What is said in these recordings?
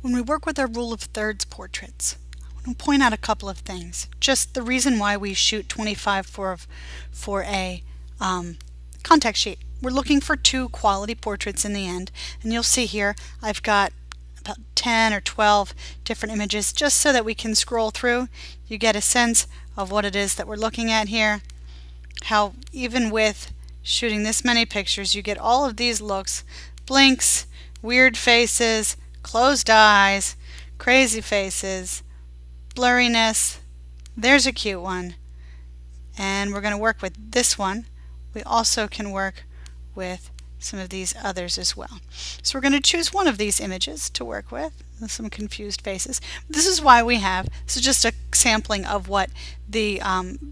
When we work with our rule of thirds portraits, I want to point out a couple of things. Just the reason why we shoot 25 for a contact sheet. We're looking for two quality portraits in the end, and you'll see here I've got about 10 or 12 different images just so that we can scroll through. You get a sense of what it is that we're looking at here. How even with shooting this many pictures, you get all of these looks, blinks, weird faces, closed eyes, crazy faces, blurriness. There's a cute one. And we're going to work with this one. We also can work with some of these others as well. So we're going to choose one of these images to work with. Some confused faces. This is why this is just a sampling of what the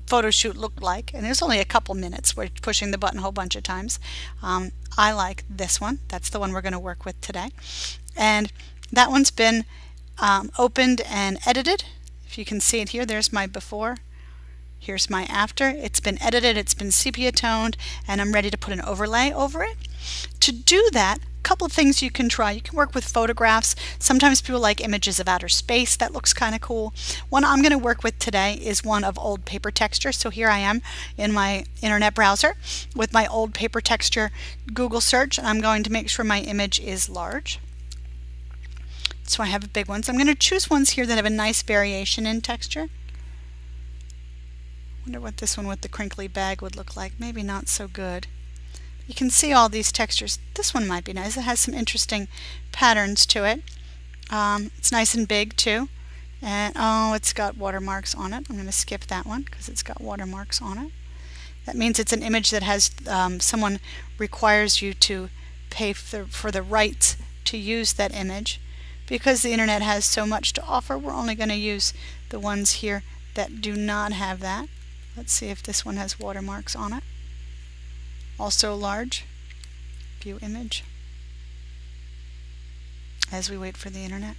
photo shoot looked like, and there's only a couple minutes. We're pushing the button a whole bunch of times. I like this one. That's the one we're going to work with today, and that one's been opened and edited. If you can see it here, there's my before. Here's my after. It's been edited, it's been sepia toned, and I'm ready to put an overlay over it. To do that, a couple of things you can try. You can work with photographs. Sometimes people like images of outer space. That looks kind of cool. One I'm going to work with today is one of old paper texture. So here I am in my internet browser with my old paper texture Google search, and I'm going to make sure my image is large. So I have big ones. I'm going to choose ones here that have a nice variation in texture. Wonder what this one with the crinkly bag would look like. Maybe not so good. You can see all these textures. This one might be nice. It has some interesting patterns to it. It's nice and big too. And oh, it's got watermarks on it. I'm going to skip that one because it's got watermarks on it. That means it's an image that has someone requires you to pay for the rights to use that image. Because the internet has so much to offer, we're only going to use the ones here that do not have that. Let's see if this one has watermarks on it. Also large. View image. As we wait for the internet.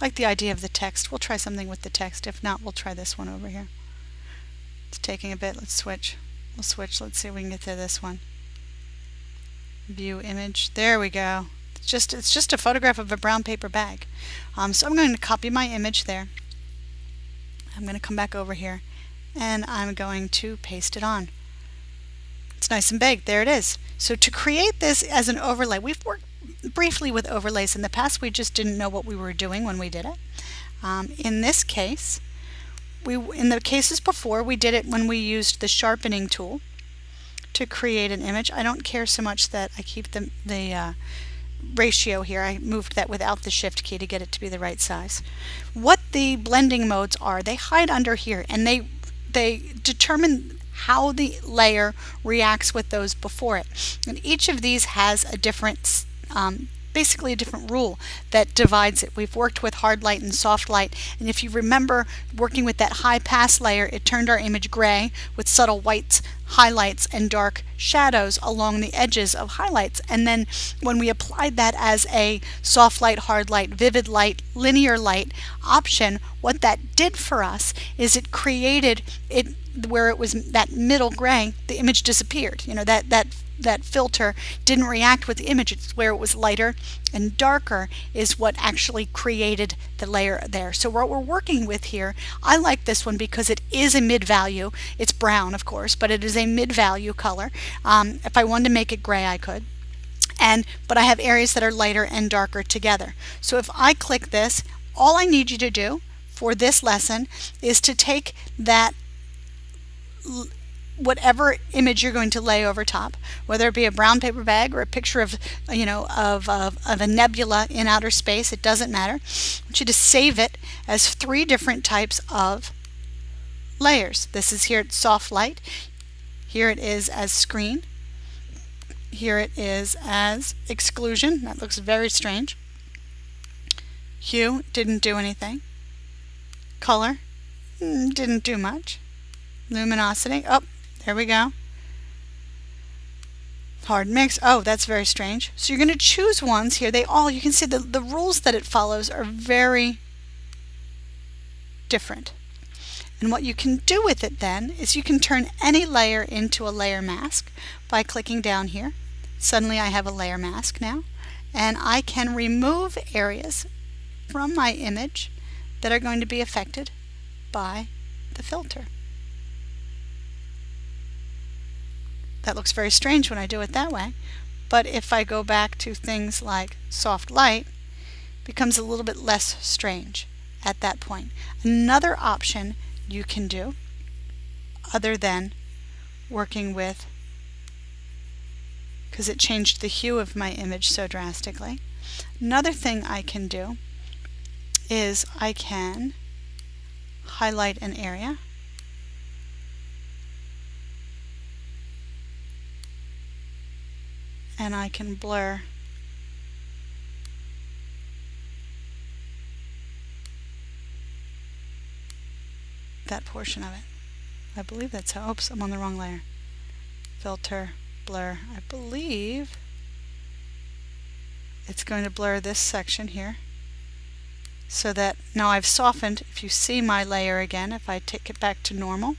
I like the idea of the text. We'll try something with the text. If not, we'll try this one over here. It's taking a bit. Let's switch. We'll switch. Let's see if we can get to this one. View image. There we go. It's just a photograph of a brown paper bag. So I'm going to copy my image there. I'm going to come back over here and I'm going to paste it on. It's nice and big. There it is. So to create this as an overlay, we've worked briefly with overlays in the past. We just didn't know what we were doing when we did it. In this case, in the cases before, we did it when we used the sharpening tool to create an image. I don't care so much that I keep the ratio here. I moved that without the shift key to get it to be the right size. What the blending modes are, they hide under here, and they determine how the layer reacts with those before it. And each of these has a different basically a different rule that divides it. We've worked with hard light and soft light, and if you remember working with that high pass layer, it turned our image gray with subtle whites, highlights, and dark shadows along the edges of highlights. And then when we applied that as a soft light, hard light, vivid light, linear light option, what that did for us is it created it where it was that middle gray, the image disappeared. You know, that filter didn't react with the image. It's where it was lighter and darker is what actually created the layer there. So what we're working with here, I like this one because it is a mid-value. It's brown, of course, but it is a mid-value color. If I wanted to make it gray, I could. But I have areas that are lighter and darker together. So if I click this, all I need you to do for this lesson is to take that whatever image you're going to lay over top, whether it be a brown paper bag or a picture of a nebula in outer space, it doesn't matter. I want you to save it as 3 different types of layers. This is here at soft light. Here it is as screen. Here it is as exclusion. That looks very strange. Hue didn't do anything. Color didn't do much. Luminosity, oh, there we go. Hard mix, oh, that's very strange. So you're going to choose ones here. You can see the rules that it follows are very different. And what you can do with it then is you can turn any layer into a layer mask by clicking down here. Suddenly I have a layer mask now. and I can remove areas from my image that are going to be affected by the filter. That looks very strange when I do it that way, but if I go back to things like soft light, it becomes a little bit less strange at that point. Another option you can do, other than working with, because it changed the hue of my image so drastically, another thing I can do is I can highlight an area and I can blur that portion of it. I believe that's how, oops, I'm on the wrong layer. Filter, blur, I believe it's going to blur this section here, so that now I've softened. If you see my layer again, if I take it back to normal,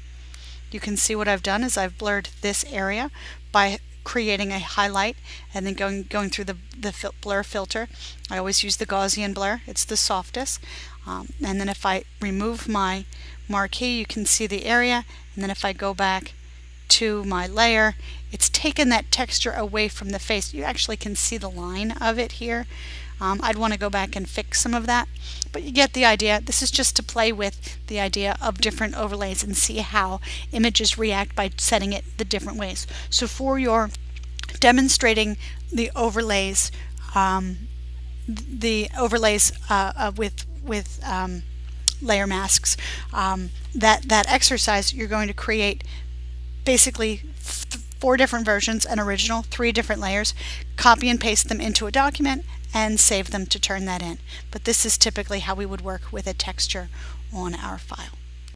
you can see what I've done is I've blurred this area by creating a highlight and then going through the blur filter. I always use the Gaussian blur, it's the softest. And then if I remove my marquee, you can see the area, and then if I go back to my layer, it's taken that texture away from the face. You actually can see the line of it here. I'd want to go back and fix some of that, but you get the idea. This is just to play with the idea of different overlays and see how images react by setting it the different ways. So for your demonstrating the overlays, with layer masks, that exercise, you're going to create basically 4 different versions, an original, 3 different layers, copy and paste them into a document, and save them to turn that in. But this is typically how we would work with a texture on our file.